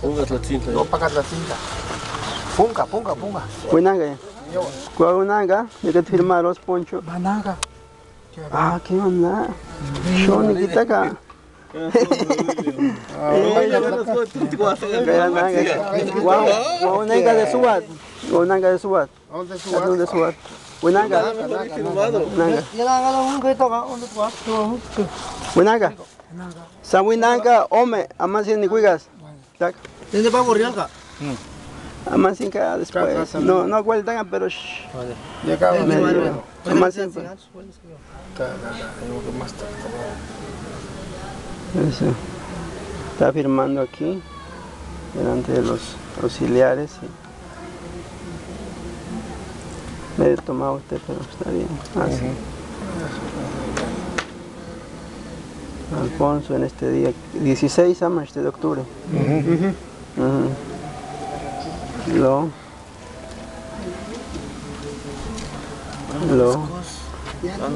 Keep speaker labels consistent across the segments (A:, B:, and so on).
A: Punga Tlatzinta.
B: No, para Tlatzinta. Punga.
C: Huinaga. ¿Cuál Huinaga? ¿De qué te firmaron, Poncho?
B: Managa.
C: Ah, ¿qué onda? Shoni, ¿qué acá? Huinaga de Subat. Huinaga de Subat. ¿Dónde Subat? Huinaga. Huinaga. Sa Huinaga, ome, aman sin ni cuigas.
B: ¿Dónde va a morir acá?
C: Aman sin que después. No vueltan, pero aman siempre. Eso. Está firmando aquí, delante de los auxiliares. Me he tomado usted, pero está bien. Así. Alfonso, en este día, 16 de octubre.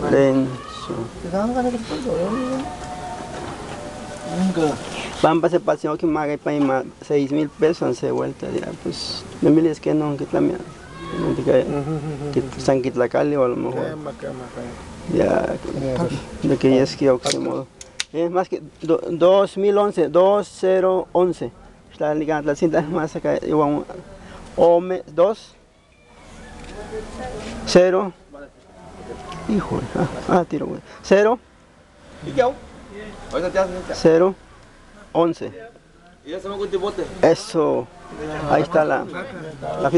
C: Lorenzo. Pampa se pasó que me haga para 6.000 pesos se vuelta ya, pues, no me dices que no, que también. Que San Quitlacali o a lo mejor. Ya, de que ya es que modo. Es más que 2011, 2011. Está ligando la cinta más acá, igual 2 0. Hijo, tiro, 0 0 11. Eso, ahí está la